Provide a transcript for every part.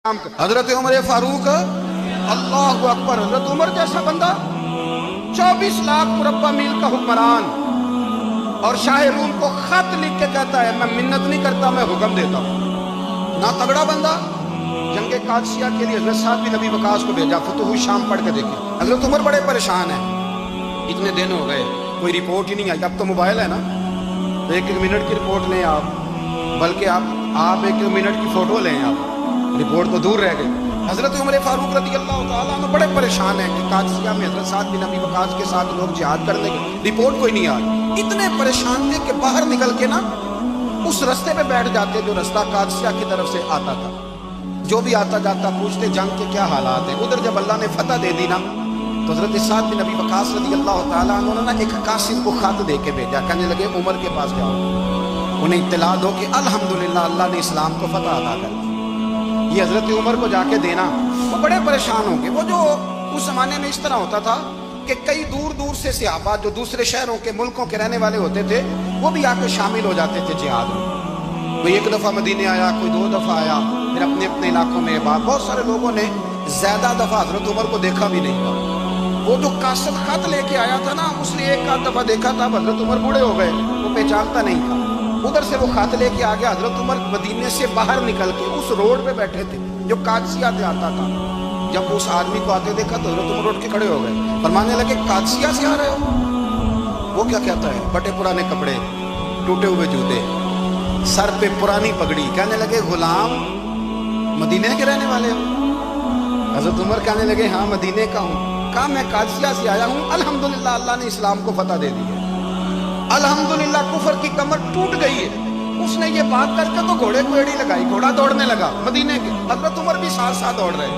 حضرت عمر فاروق اللہ اکبر، حضرت عمر جیسا بندہ 24 لاکھ مربع میل کا حکمران، اور شاہ روم کو خط لکھ کے کہتا ہے میں منت نہیں کرتا، میں حکم دیتا ہوں۔ نہ تگڑا بندہ جنگ قادسیہ کے لیے حضرت سعد بن ابی وقاص کو بھیجا، فتوح شام پڑھ کے دیکھیں۔ حضرت عمر بڑے پریشان ہیں، اتنے دن ہو گئے کوئی رپورٹ ہی نہیں آئی۔ اب تو موبائل ہے نا، تو ایک منٹ کی رپورٹ لیں آپ، بلکہ آپ ایک منٹ کی فوٹو لیں، آپ رپورٹ تو دور رہ گئی۔ حضرت عمر فاروق رضی اللہ تعالیٰ عنہ بڑے پریشان ہیں کہ قادسیہ میں حضرت سعد بن ابی وقاص کے ساتھ لوگ جہاد کرنے کی رپورٹ کوئی نہیں آئی۔ اتنے پریشان تھے کہ باہر نکل کے نا اس رستے پہ بیٹھ جاتے جو رستہ قادسیہ کی طرف سے آتا تھا، جو بھی آتا جاتا پوچھتے جنگ کے کیا حالات ہیں۔ ادھر جب اللہ نے فتح دے دی نا، تو حضرت سعد بن ابی وقاص رضی اللہ تعالیٰ عنہ نے ایک قاصد کو خط دے کے بھیجا، کہنے لگے عمر کے پاس جاؤ، انہیں اطلاع دو کہ الحمدللہ اللہ نے اسلام کو فتح عطا کر دی۔ یہ حضرت عمر کو جا کے دینا، وہ بڑے پریشان ہوں گے۔ وہ جو اس زمانے میں اس طرح ہوتا تھا کہ کئی دور دور سے صحابہ جو دوسرے شہروں کے ملکوں کے رہنے والے ہوتے تھے، وہ بھی آ کے شامل ہو جاتے تھے جہاد میں۔ کوئی ایک دفعہ مدینے آیا، کوئی 2 دفعہ آیا، پھر اپنے اپنے علاقوں میں بہت سارے لوگوں نے زیادہ دفعہ حضرت عمر کو دیکھا بھی نہیں تھا۔ وہ جو قاصد خط لے کے آیا تھا نا، اس نے ایک آدھ دفعہ دیکھا تھا، حضرت عمر بوڑھے ہو گئے، وہ پہچانتا نہیں تھا۔ ادھر سے وہ خط لے کے آ گیا، حضرت عمر مدینے سے باہر نکل کے اس روڈ پہ بیٹھے تھے جو قادسیہ سے آتا تھا۔ جب اس آدمی کو آتے دیکھا تو حضرت عمر اٹھ کے کھڑے ہو گئے، فرمانے لگے قادسیہ سے آ رہے ہو؟ وہ کیا کہتا ہے؟ بٹے پرانے کپڑے، ٹوٹے ہوئے جوتے، سر پہ پرانی پگڑی، کہنے لگے غلام مدینے کے رہنے والے ہو؟ حضرت عمر کہنے لگے ہاں مدینے کا ہوں۔ کہا میں قادسیہ سے آیا ہوں، الحمدللہ اللہ نے اسلام کو فتح دے دی ہے، الحمدللہ کفر کی کمر ٹوٹ گئی ہے۔ اس نے یہ بات کر کے تو گھوڑے کو ایڑی لگائی، گھوڑا دوڑنے لگا مدینے کے، حضرت عمر بھی ساتھ ساتھ دوڑ رہے۔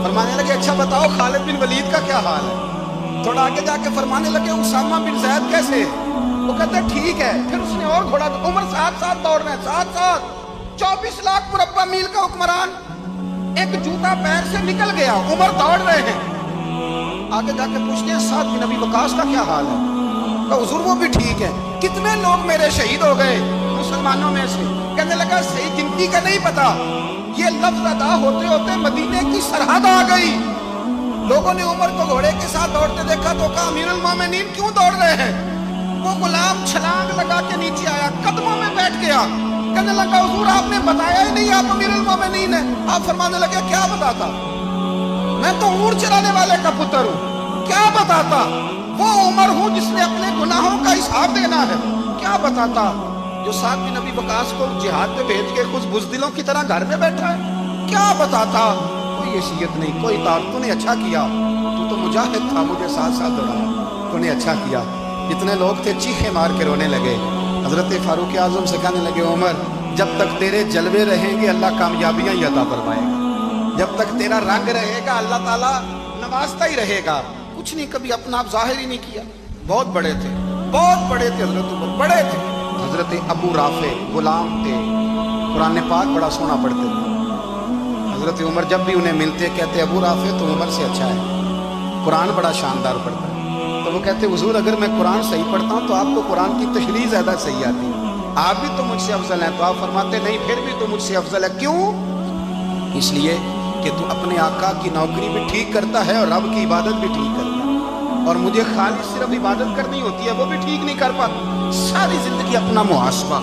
فرمانے لگے اچھا بتاؤ خالد بن ولید کا کیا حال ہے؟ تھوڑا آگے جا کے فرمانے لگے اسامہ بن زید کیسے ہے؟ وہ کہتے ہیں ٹھیک ہے۔ پھر اس نے اور گھوڑا، عمر ساتھ ساتھ دوڑ رہے ہیں، ساتھ ساتھ 24 لاکھ مربع میل کا حکمران، ایک جوتا پیر سے نکل گیا، عمر دوڑ رہے ہیں۔ آگے جا کے پوچھتے ہیں سعد بن ابی وقاص کا کیا حال ہے؟ کہ حضور وہ بھی ٹھیک ہے۔ کتنے لوگ میرے شہید ہو گئے مسلمانوں میں سے؟ کہنے لگا صحیح گنتی کا نہیں پتا، یہ لفظ ادا ہوتے ہوتے مدینے کی سرحد آ گئی۔ لوگوں نے عمر کو گھوڑے کے ساتھ دوڑتے دیکھا تو کہا امیر المومنین کیوں دوڑ رہے ہیں؟ وہ غلام چھلانگ لگا کے نیچے آیا، قدموں میں بیٹھ گیا، کہنے لگا حضور آپ نے بتایا ہی نہیں آپ امیر المومنین ہیں۔ آپ فرمانے لگے کیا بتاتا؟ میں تو اونٹ چرانے والے کا پتر ہوں، کیا بتاتا؟ وہ عمر ہوں جس نے اپنے گناہوں کا حساب دینا ہے، کیا بتاتا؟ جو سعد بن ابی وقاص کو جہاد پہ بھیج کے خود بزدلوں کی طرح گھر میں بیٹھا ہے، کیا بتاتا؟ کوئی حیثیت نہیں، کوئی طار۔ تو نے اچھا کیا، تو مجاہد تھا، مجھے ساتھ ساتھ دوڑایا، تو نے اچھا کیا۔ جتنے لوگ تھے چیخے مار کے رونے لگے۔ حضرت فاروق اعظم سے کہنے لگے عمر جب تک تیرے جلوے رہیں گے اللہ کامیابیاں ہی عطا فرمائے گا، جب تک تیرا رنگ رہے گا اللہ تعالیٰ نوازتا ہی رہے گا۔ کچھ نہیں، کبھی اپنا آپ ظاہر ہی نہیں کیا۔ بہت بڑے تھے، بہت بڑے تھے حضرت عمر، بڑے تھے۔ حضرت ابو رافع غلام تھے، قرآن پاک بڑا سونا پڑھتے تھے۔ حضرت عمر جب بھی انہیں ملتے کہتے ابو رافع تو عمر سے اچھا ہے، قرآن بڑا شاندار پڑھتا ہے۔ تو وہ کہتے حضور اگر میں قرآن صحیح پڑھتا ہوں تو آپ کو قرآن کی تشریح زیادہ صحیح آتی ہے، آپ بھی تو مجھ سے افضل ہیں۔ تو آپ فرماتے نہیں پھر بھی تو مجھ سے افضل ہے۔ کیوں؟ اس لیے کہ تو اپنے آقا کی نوکری بھی ٹھیک کرتا ہے اور رب کی عبادت بھی ٹھیک کرتا ہے، اور مجھے خالی صرف عبادت کرنی ہوتی ہے وہ بھی ٹھیک نہیں کر پاتا۔ ساری زندگی اپنا محاسبہ،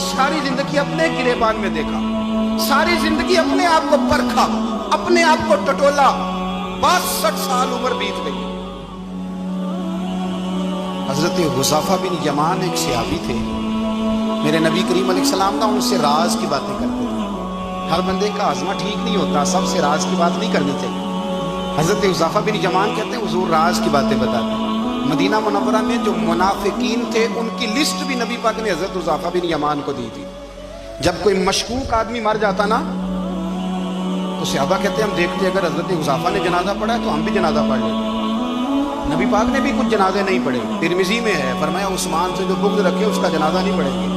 ساری زندگی اپنے گریبان میں دیکھا، ساری زندگی اپنے آپ کو پرکھا، اپنے آپ کو ٹٹولا، 62 سال عمر بیت گئی۔ حضرت حذیفہ بن یمان ایک صحابی تھے، میرے نبی کریم علیہ السلام نا ان سے راز کی باتیں کرتے تھے۔ ہر بندے کا ہاضمہ ٹھیک نہیں ہوتا، سب سے راز کی بات نہیں کرنی چاہیے۔ حضرت حذیفہ بن یمان کہتے ہیں حضور راز کی باتیں بتاتے ہیں۔ مدینہ منورہ میں جو منافقین تھے ان کی لسٹ بھی نبی پاک نے حضرت حذیفہ بن یمان کو دی تھی۔ جب کوئی مشکوک آدمی مر جاتا نا تو صحابہ کہتے ہیں ہم دیکھتے اگر حضرت حذیفہ نے جنازہ پڑھا ہے تو ہم بھی جنازہ پڑھ لیتے۔ نبی پاک نے بھی کچھ جنازے نہیں پڑھے، ترمذی میں ہے، فرمایا عثمان سے جو بغض رکھے اس کا جنازہ نہیں پڑھیں گے۔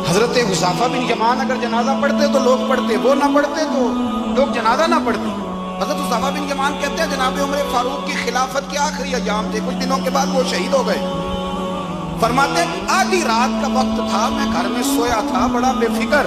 حضرت حذیفہ بن یمان اگر جنازہ پڑھتے تو لوگ پڑھتے، وہ نہ پڑھتے تو لوگ جنازہ نہ پڑھتے۔ حضرت حذیفہ بن یمان کہتے ہیں جناب عمر فاروق کی خلافت کے آخری ایام تھے، کچھ دنوں کے بعد وہ شہید ہو گئے۔ فرماتے ہیں آدھی رات کا وقت تھا، میں گھر میں سویا تھا بڑا بے فکر،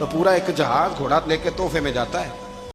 تو پورا ایک جہاز گھوڑا لے کے تحفے میں جاتا ہے.